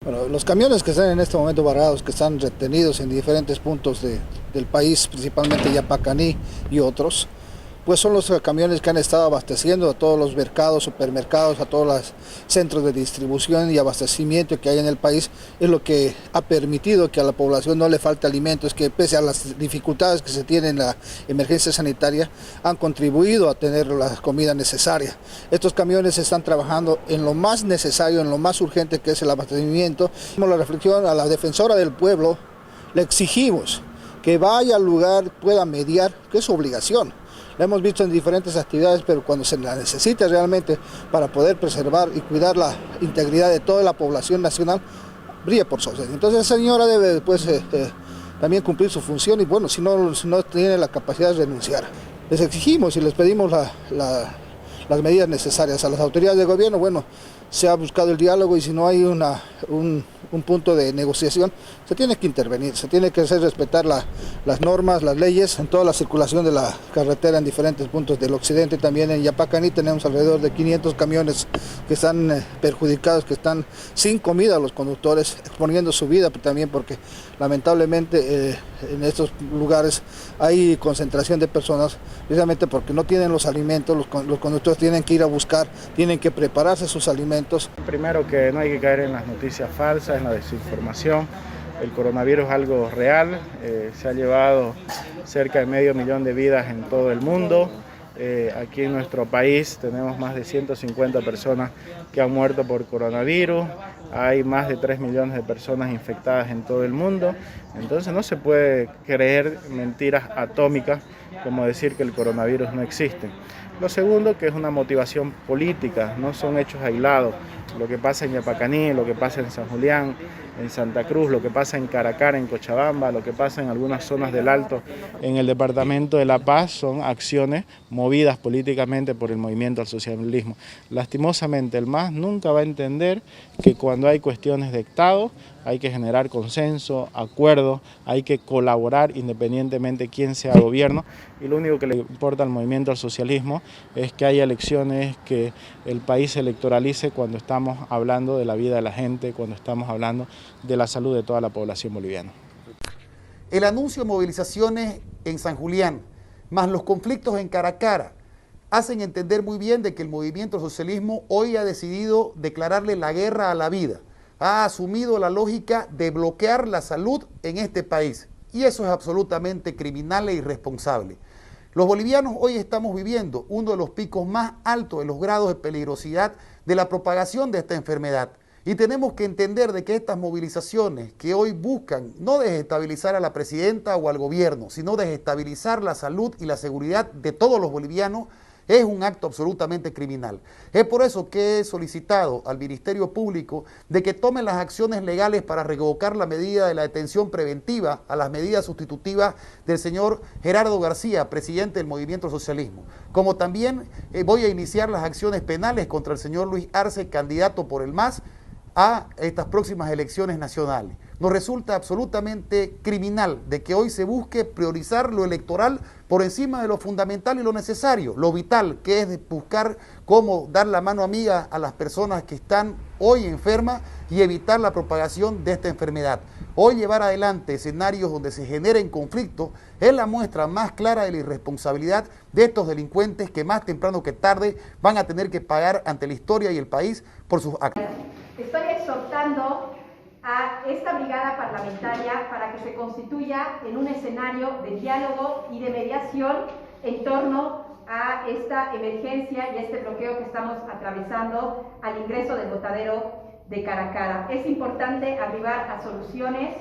Bueno, los camiones que están en este momento varados, que están retenidos en diferentes puntos del país, principalmente Yapacaní y otros, pues son los camiones que han estado abasteciendo a todos los mercados, supermercados, a todos los centros de distribución y abastecimiento que hay en el país. Es lo que ha permitido que a la población no le falte alimentos, que pese a las dificultades que se tienen en la emergencia sanitaria, han contribuido a tener la comida necesaria. Estos camiones están trabajando en lo más necesario, en lo más urgente, que es el abastecimiento. La reflexión a la defensora del pueblo, le exigimos que vaya al lugar, pueda mediar, que es su obligación. La hemos visto en diferentes actividades, pero cuando se la necesita realmente para poder preservar y cuidar la integridad de toda la población nacional, brilla por su ausencia. Entonces esa señora debe después también cumplir su función y bueno, si no tiene la capacidad de renunciar. Les exigimos y les pedimos las medidas necesarias a las autoridades de gobierno. Bueno, se ha buscado el diálogo y si no hay un punto de negociación, se tiene que intervenir, se tiene que hacer respetar las normas, las leyes en toda la circulación de la carretera en diferentes puntos del occidente. También en Yapacaní tenemos alrededor de 500 camiones que están perjudicados, que están sin comida los conductores, exponiendo su vida también porque lamentablemente en estos lugares hay concentración de personas, precisamente porque no tienen los alimentos, los conductores tienen que ir a buscar, tienen que prepararse sus alimentos. Primero, que no hay que caer en las noticias falsas, en la desinformación. El coronavirus es algo real, se ha llevado cerca de 500.000 de vidas en todo el mundo. Aquí en nuestro país tenemos más de 150 personas que han muerto por coronavirus, hay más de 3 millones de personas infectadas en todo el mundo, entonces no se puede creer mentiras atómicas como decir que el coronavirus no existe. Lo segundo, que es una motivación política, no son hechos aislados. Lo que pasa en Yapacaní, lo que pasa en San Julián, en Santa Cruz, lo que pasa en Caracara, en Cochabamba, lo que pasa en algunas zonas del Alto, en el departamento de La Paz, son acciones movidas políticamente por el movimiento al socialismo. Lastimosamente, el MAS nunca va a entender que cuando hay cuestiones de Estado hay que generar consenso, acuerdo, hay que colaborar independientemente de quién sea gobierno, y lo único que le importa al movimiento al socialismo es que haya elecciones, que el país se electoralice cuando estamos hablando de la vida de la gente, cuando estamos hablando de la salud de toda la población boliviana. El anuncio de movilizaciones en San Julián, más los conflictos en Caracara, hacen entender muy bien de que el movimiento socialismo hoy ha decidido declararle la guerra a la vida. Ha asumido la lógica de bloquear la salud en este país. Y eso es absolutamente criminal e irresponsable. Los bolivianos hoy estamos viviendo uno de los picos más altos de los grados de peligrosidad de la propagación de esta enfermedad. Y tenemos que entender de que estas movilizaciones que hoy buscan no desestabilizar a la presidenta o al gobierno, sino desestabilizar la salud y la seguridad de todos los bolivianos, es un acto absolutamente criminal. Es por eso que he solicitado al Ministerio Público de que tome las acciones legales para revocar la medida de la detención preventiva a las medidas sustitutivas del señor Gerardo García, presidente del Movimiento Socialismo. Como también voy a iniciar las acciones penales contra el señor Luis Arce, candidato por el MAS, a estas próximas elecciones nacionales. Nos resulta absolutamente criminal de que hoy se busque priorizar lo electoral por encima de lo fundamental y lo necesario, lo vital, que es buscar cómo dar la mano amiga a las personas que están hoy enfermas y evitar la propagación de esta enfermedad. Hoy llevar adelante escenarios donde se generen conflictos es la muestra más clara de la irresponsabilidad de estos delincuentes que más temprano que tarde van a tener que pagar ante la historia y el país por sus actos. Estoy exhortando a esta brigada parlamentaria para que se constituya en un escenario de diálogo y de mediación en torno a esta emergencia y este bloqueo que estamos atravesando al ingreso del botadero de Caracara. Es importante arribar a soluciones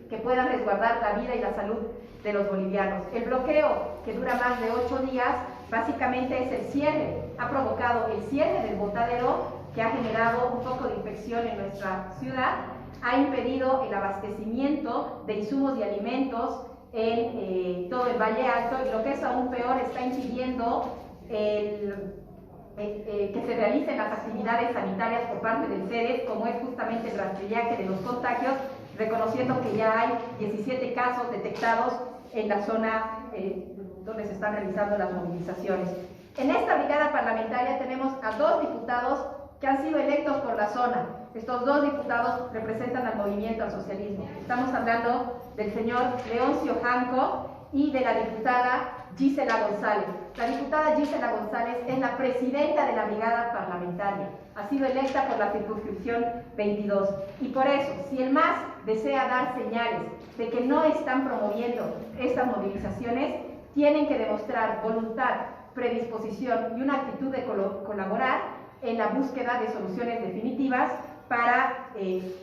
que puedan resguardar la vida y la salud de los bolivianos. El bloqueo, que dura más de 8 días, básicamente es el cierre, ha provocado el cierre del botadero, que ha generado un foco de infección en nuestra ciudad, ha impedido el abastecimiento de insumos y alimentos en todo el Valle Alto, y lo que es aún peor, está impidiendo que se realicen las actividades sanitarias por parte del CEDES, como es justamente el rastrillaje de los contagios, reconociendo que ya hay 17 casos detectados en la zona donde se están realizando las movilizaciones. En esta brigada parlamentaria tenemos a 2 diputados que han sido electos por la zona, Estos dos diputados representan al movimiento al socialismo. Estamos hablando del señor Leoncio Janco y de la diputada Gisela González. La diputada Gisela González es la presidenta de la brigada parlamentaria. Ha sido electa por la circunscripción 22. Y por eso, si el MAS desea dar señales de que no están promoviendo estas movilizaciones, tienen que demostrar voluntad, predisposición y una actitud de colaborar en la búsqueda de soluciones definitivas para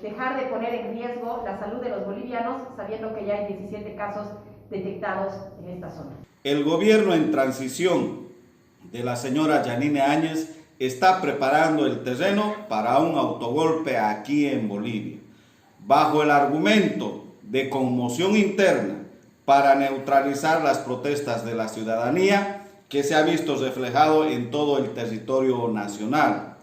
dejar de poner en riesgo la salud de los bolivianos, sabiendo que ya hay 17 casos detectados en esta zona. El gobierno en transición de la señora Yanine Áñez está preparando el terreno para un autogolpe aquí en Bolivia, bajo el argumento de conmoción interna para neutralizar las protestas de la ciudadanía que se ha visto reflejado en todo el territorio nacional.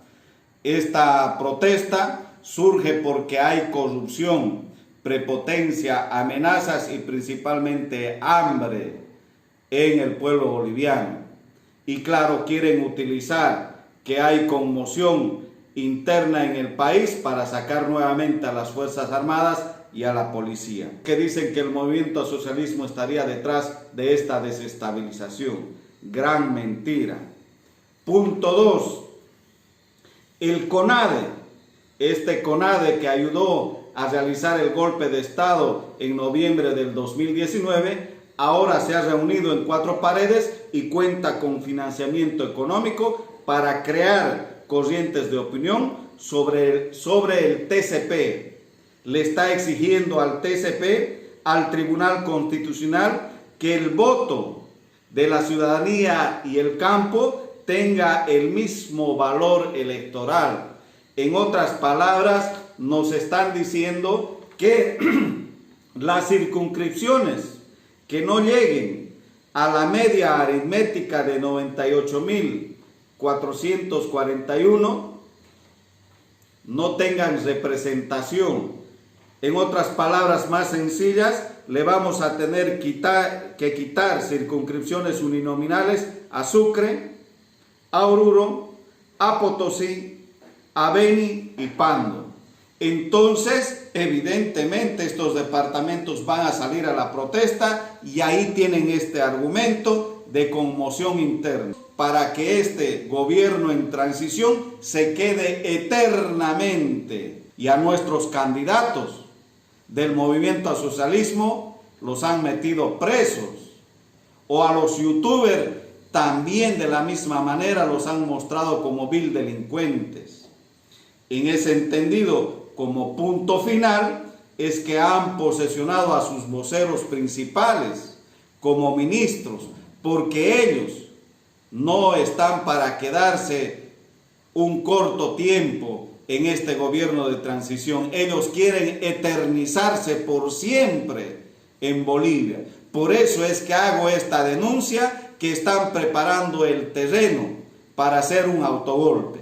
Esta protesta surge porque hay corrupción, prepotencia, amenazas y principalmente hambre en el pueblo boliviano. Y claro, quieren utilizar que hay conmoción interna en el país para sacar nuevamente a las Fuerzas Armadas y a la policía, que dicen que el movimiento al socialismo estaría detrás de esta desestabilización. Gran mentira. Punto 2. El CONADE, este CONADE que ayudó a realizar el golpe de Estado en noviembre del 2019, ahora se ha reunido en 4 paredes y cuenta con financiamiento económico para crear corrientes de opinión sobre el TCP. Le está exigiendo al TCP, al Tribunal Constitucional, que el voto de la ciudadanía y el campo tenga el mismo valor electoral. En otras palabras, nos están diciendo que las circunscripciones que no lleguen a la media aritmética de 98.441 no tengan representación. En otras palabras más sencillas, le vamos a tener que quitar circunscripciones uninominales a Sucre, a Oruro, a Potosí, a Beni y Pando. Entonces, evidentemente, estos departamentos van a salir a la protesta y ahí tienen este argumento de conmoción interna para que este gobierno en transición se quede eternamente. Y a nuestros candidatos del movimiento al socialismo los han metido presos, o a los youtubers también de la misma manera los han mostrado como vil delincuentes. En ese entendido, como punto final, es que han posesionado a sus voceros principales como ministros, porque ellos no están para quedarse un corto tiempo en este gobierno de transición. Ellos quieren eternizarse por siempre en Bolivia. Por eso es que hago esta denuncia, que están preparando el terreno para hacer un autogolpe.